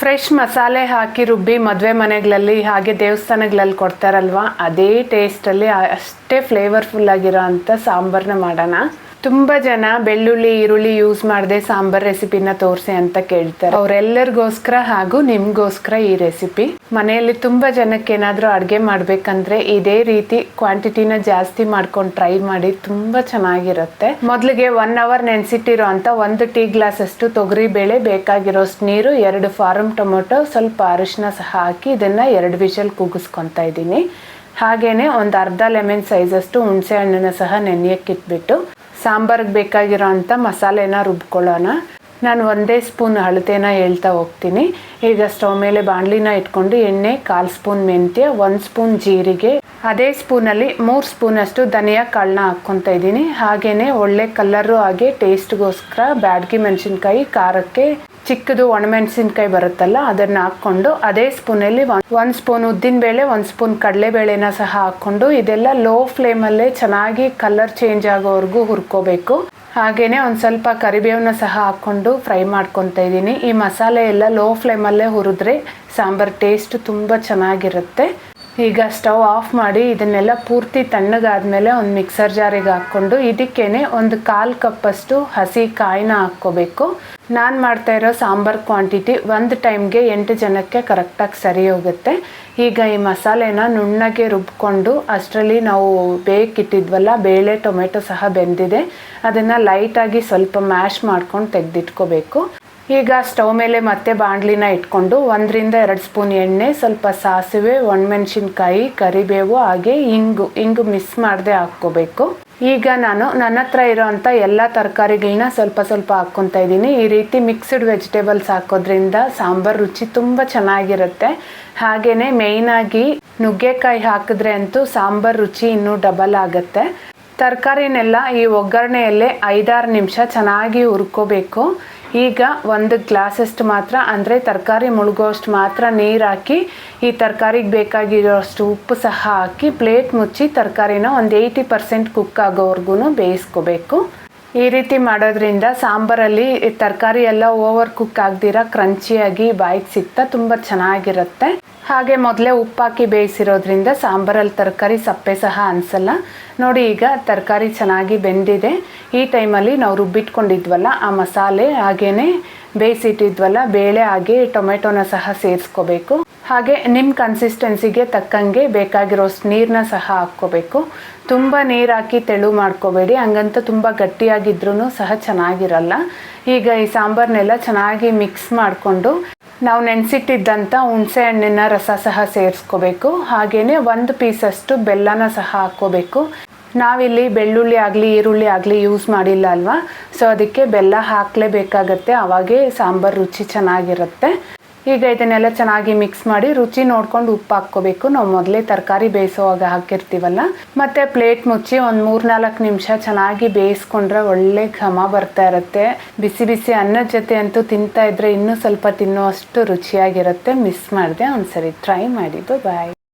Fresh ಮಸಾಲೆ ಹಾಕಿ ರುಬ್ಬಿ ಮದುವೆ ಮನೆಗಳಲ್ಲಿ ಹಾಗೆ ದೇವಸ್ಥಾನಗಳಲ್ಲಿ ಕೊಡ್ತಾರಲ್ವ, ಅದೇ ಟೇಸ್ಟಲ್ಲಿ ಅಷ್ಟೇ ಫ್ಲೇವರ್ಫುಲ್ ಆಗಿರೋ ಅಂಥ ಸಾಂಬಾರನ್ನ ಮಾಡೋಣ. ತುಂಬ ಜನ ಬೆಳ್ಳುಳ್ಳಿ ಈರುಳ್ಳಿ ಯೂಸ್ ಮಾಡದೆ ಸಾಂಬಾರ್ ರೆಸಿಪಿನ ತೋರಿಸಿ ಅಂತ ಕೇಳ್ತಾರೆ. ಅವರೆಲ್ಲರಿಗೋಸ್ಕರ ಹಾಗೂ ನಿಮಗೋಸ್ಕರ ಈ ರೆಸಿಪಿ. ಮನೆಯಲ್ಲಿ ತುಂಬ ಜನಕ್ಕೆ ಏನಾದರೂ ಅಡುಗೆ ಮಾಡಬೇಕಂದ್ರೆ ಇದೇ ರೀತಿ ಕ್ವಾಂಟಿಟಿನ ಜಾಸ್ತಿ ಮಾಡ್ಕೊಂಡು ಟ್ರೈ ಮಾಡಿ, ತುಂಬ ಚೆನ್ನಾಗಿರುತ್ತೆ. ಮೊದಲಿಗೆ 1 hour ನೆನೆಸಿಟ್ಟಿರೋ ಅಂತ 1 ಟೀ ಗ್ಲಾಸ್ ಅಷ್ಟು ತೊಗರಿ ಬೇಳೆ, ಬೇಕಾಗಿರೋಷ್ಟು ನೀರು, 2 ಫಾರಂ ಟೊಮೊಟೊ, ಸ್ವಲ್ಪ ಅರಿಶಿನ ಸಹ ಹಾಕಿ ಇದನ್ನು 2 ವಿಷಲ್ ಕೂಗಿಸ್ಕೊತಾ ಇದ್ದೀನಿ. ಹಾಗೇನೆ ಒಂದು ಅರ್ಧ ಲೆಮನ್ ಸೈಜಷ್ಟು ಹುಣಸೆ ಹಣ್ಣನ್ನು ಸಹ ನೆನೆಯಕ್ಕಿಟ್ಬಿಟ್ಟು ಸಾಂಬಾರಿಗೆ ಬೇಕಾಗಿರೋ ಅಂಥ ಮಸಾಲೆನ ರುಬ್ಕೊಳ್ಳೋಣ. ನಾನು 1 ಸ್ಪೂನ್ ಹಳತೆನ ಹೇಳ್ತಾ ಹೋಗ್ತೀನಿ. ಈಗ ಸ್ಟವ್ ಮೇಲೆ ಬಾಣಲಿನ ಇಟ್ಕೊಂಡು ಎಣ್ಣೆ, 1/4 ಸ್ಪೂನ್ ಮೆಂತ್ಯ, 1 ಸ್ಪೂನ್ ಜೀರಿಗೆ, ಅದೇ ಸ್ಪೂನಲ್ಲಿ 3 ಸ್ಪೂನಷ್ಟು ಧನಿಯಾ ಕಾಳನ್ನ ಹಾಕ್ಕೊತಾ ಇದ್ದೀನಿ. ಹಾಗೆಯೇ ಒಳ್ಳೆ ಕಲರು ಹಾಗೆ ಟೇಸ್ಟ್ಗೋಸ್ಕರ ಬ್ಯಾಡಗಿ ಮೆಣಸಿನ್ಕಾಯಿ, ಖಾರಕ್ಕೆ ಚಿಕ್ಕದು ಒಣಮೆಣಸಿನ್ಕಾಯಿ ಬರುತ್ತಲ್ಲ ಅದನ್ನು ಹಾಕ್ಕೊಂಡು, ಅದೇ ಸ್ಪೂನಲ್ಲಿ 1 ಸ್ಪೂನ್ ಉದ್ದಿನಬೇಳೆ, 1 ಸ್ಪೂನ್ ಕಡಲೆಬೇಳೆನ ಸಹ ಹಾಕ್ಕೊಂಡು ಇದೆಲ್ಲ ಲೋ ಫ್ಲೇಮಲ್ಲೇ ಚೆನ್ನಾಗಿ ಕಲರ್ ಚೇಂಜ್ ಆಗೋವರೆಗೂ ಹುರ್ಕೋಬೇಕು. ಹಾಗೆಯೇ ಒಂದು ಸ್ವಲ್ಪ ಕರಿಬೇವನ್ನ ಸಹ ಹಾಕ್ಕೊಂಡು ಫ್ರೈ ಮಾಡ್ಕೊತಾ ಇದ್ದೀನಿ. ಈ ಮಸಾಲೆ ಎಲ್ಲ ಲೋ ಫ್ಲೇಮಲ್ಲೇ ಹುರಿದ್ರೆ ಸಾಂಬಾರ್ ಟೇಸ್ಟ್ ತುಂಬ ಚೆನ್ನಾಗಿರುತ್ತೆ. ಈಗ ಸ್ಟವ್ ಆಫ್ ಮಾಡಿ ಇದನ್ನೆಲ್ಲ ಪೂರ್ತಿ ತಣ್ಣಗಾದ್ಮೇಲೆ ಒಂದು ಮಿಕ್ಸರ್ ಜಾರಿಗೆ ಹಾಕ್ಕೊಂಡು ಇದಕ್ಕೇನೆ ಒಂದು 1/4 ಕಪ್ಪಷ್ಟು ಹಸಿ ಕಾಯಿನ ಹಾಕ್ಕೋಬೇಕು. ನಾನು ಮಾಡ್ತಾ ಇರೋ ಸಾಂಬಾರ್ ಕ್ವಾಂಟಿಟಿ ಒಂದು ಟೈಮ್ಗೆ 8 ಜನಕ್ಕೆ ಕರೆಕ್ಟಾಗಿ ಸರಿ ಹೋಗುತ್ತೆ. ಈಗ ಈ ಮಸಾಲೆನ ನುಣ್ಣಗೆ ರುಬ್ಕೊಂಡು ಅಷ್ಟರಲ್ಲಿ ನಾವು ಬೇಕಿಟ್ಟಿದ್ವಲ್ಲ ಬೇಳೆ, ಟೊಮೆಟೊ ಸಹ ಬೆಂದಿದೆ, ಅದನ್ನು ಲೈಟಾಗಿ ಸ್ವಲ್ಪ ಮ್ಯಾಶ್ ಮಾಡ್ಕೊಂಡು ತೆಗೆದಿಟ್ಕೋಬೇಕು. ಈಗ ಸ್ಟವ್ ಮೇಲೆ ಮತ್ತೆ ಬಾಣಲಿನ ಇಟ್ಕೊಂಡು 1 ರಿಂದ 2 ಸ್ಪೂನ್ ಎಣ್ಣೆ, ಸ್ವಲ್ಪ ಸಾಸಿವೆ, ಒಣಮೆಣಸಿನ್ಕಾಯಿ, ಕರಿಬೇವು ಹಾಗೆ ಇಂಗು ಮಿಸ್ ಮಾಡದೆ ಹಾಕ್ಕೋಬೇಕು. ಈಗ ನನ್ನ ಹತ್ರ ಇರೋವಂಥ ಎಲ್ಲ ತರಕಾರಿಗಳನ್ನ ಸ್ವಲ್ಪ ಸ್ವಲ್ಪ ಹಾಕ್ಕೊತಾ ಇದ್ದೀನಿ. ಈ ರೀತಿ ಮಿಕ್ಸ್ಡ್ ವೆಜಿಟೇಬಲ್ಸ್ ಹಾಕೋದ್ರಿಂದ ಸಾಂಬಾರ್ ರುಚಿ ತುಂಬ ಚೆನ್ನಾಗಿರುತ್ತೆ. ಹಾಗೆಯೇ ಮೇಯ್ನಾಗಿ ನುಗ್ಗೆಕಾಯಿ ಹಾಕಿದ್ರೆ ಅಂತೂ ಸಾಂಬಾರ್ ರುಚಿ ಇನ್ನೂ ಡಬಲ್ ಆಗುತ್ತೆ. ತರಕಾರಿನೆಲ್ಲ ಈ ಒಗ್ಗರಣೆಯಲ್ಲೇ 5-6 ನಿಮಿಷ ಚೆನ್ನಾಗಿ ಹುರ್ಕೋಬೇಕು. ಈಗ 1 ಗ್ಲಾಸಷ್ಟು ಮಾತ್ರ, ಅಂದರೆ ತರಕಾರಿ ಮುಳುಗೋಷ್ಟು ಮಾತ್ರ ನೀರು ಹಾಕಿ ಈ ತರಕಾರಿಗೆ ಬೇಕಾಗಿರೋಷ್ಟು ಉಪ್ಪು ಸಹ ಹಾಕಿ ಪ್ಲೇಟ್ ಮುಚ್ಚಿ ತರಕಾರಿನ ಒಂದು 80% ಕುಕ್ ಆಗೋವರೆಗೂ ಬೇಯಿಸ್ಕೋಬೇಕು. ಈ ರೀತಿ ಮಾಡೋದ್ರಿಂದ ಸಾಂಬಾರಲ್ಲಿ ತರಕಾರಿ ಎಲ್ಲ ಓವರ್ ಕುಕ್ ಆಗದಿರ ಕ್ರಂಚಿಯಾಗಿ ಬಾಯಿಗೆ ಸಿಗ್ತಾ ತುಂಬ ಚೆನ್ನಾಗಿರುತ್ತೆ. ಹಾಗೆ ಮೊದಲೇ ಉಪ್ಪಾಕಿ ಬೇಯಿಸಿರೋದ್ರಿಂದ ಸಾಂಬಾರಲ್ಲಿ ತರಕಾರಿ ಸಪ್ಪೆ ಸಹ ಅನಿಸಲ್ಲ. ನೋಡಿ ಈಗ ತರಕಾರಿ ಚೆನ್ನಾಗಿ ಬೆಂದಿದೆ. ಈ ಟೈಮಲ್ಲಿ ನಾವು ರುಬ್ಬಿಟ್ಕೊಂಡಿದ್ವಲ್ಲ ಆ ಮಸಾಲೆ, ಹಾಗೆಯೇ ಬೇಯಿಸಿಟ್ಟಿದ್ವಲ್ಲ ಬೇಳೆ ಹಾಗೆ ಟೊಮೆಟೊನ ಸಹ ಸೇರಿಸ್ಕೋಬೇಕು. ಹಾಗೆ ನಿಮ್ಮ ಕನ್ಸಿಸ್ಟೆನ್ಸಿಗೆ ತಕ್ಕಂಗೆ ಬೇಕಾಗಿರೋಷ್ಟು ನೀರನ್ನ ಸಹ ಹಾಕ್ಕೋಬೇಕು. ತುಂಬ ನೀರು ಹಾಕಿ ತೆಳು ಮಾಡ್ಕೋಬೇಡಿ, ಹಂಗಂತ ತುಂಬ ಗಟ್ಟಿಯಾಗಿದ್ರೂ ಸಹ ಚೆನ್ನಾಗಿರಲ್ಲ. ಈಗ ಈ ಸಾಂಬಾರನ್ನೆಲ್ಲ ಚೆನ್ನಾಗಿ ಮಿಕ್ಸ್ ಮಾಡಿಕೊಂಡು ನಾವು ನೆನೆಸಿಟ್ಟಿದ್ದಂಥ ಹುಣಸೆ ಹಣ್ಣಿನ ರಸ ಸಹ ಸೇರಿಸ್ಕೋಬೇಕು. ಹಾಗೆಯೇ 1 ಪೀಸಷ್ಟು ಬೆಲ್ಲನ ಸಹ ಹಾಕ್ಕೋಬೇಕು. ನಾವಿಲ್ಲಿ ಬೆಳ್ಳುಳ್ಳಿ ಆಗಲಿ ಈರುಳ್ಳಿ ಆಗಲಿ ಯೂಸ್ ಮಾಡಿಲ್ಲ ಅಲ್ವಾ, ಸೊ ಅದಕ್ಕೆ ಬೆಲ್ಲ ಹಾಕಲೇಬೇಕಾಗತ್ತೆ, ಅವಾಗೇ ಸಾಂಬಾರು ರುಚಿ ಚೆನ್ನಾಗಿರುತ್ತೆ. ಈಗ ಇದನ್ನೆಲ್ಲ ಚೆನ್ನಾಗಿ ಮಿಕ್ಸ್ ಮಾಡಿ ರುಚಿ ನೋಡ್ಕೊಂಡು ಉಪ್ಪು ಹಾಕ್ಕೋಬೇಕು. ನಾವು ಮೊದಲೇ ತರಕಾರಿ ಬೇಯಿಸೋವಾಗ ಹಾಕಿರ್ತೀವಲ್ಲ. ಮತ್ತು ಪ್ಲೇಟ್ ಮುಚ್ಚಿ ಒಂದು 3-4 ನಿಮಿಷ ಚೆನ್ನಾಗಿ ಬೇಯಿಸ್ಕೊಂಡ್ರೆ ಒಳ್ಳೆ ಘಮ ಬರ್ತಾ ಇರುತ್ತೆ. ಬಿಸಿ ಬಿಸಿ ಅನ್ನದ ಜೊತೆ ಅಂತೂ ತಿಂತಾ ಇದ್ರೆ ಇನ್ನೂ ಸ್ವಲ್ಪ ತಿನ್ನೋಷ್ಟು ರುಚಿಯಾಗಿರುತ್ತೆ. ಮಿಸ್ ಮಾಡಿದೆ, ಒಂದ್ಸರಿ ಟ್ರೈ ಮಾಡಿ. ಬಾಯ್.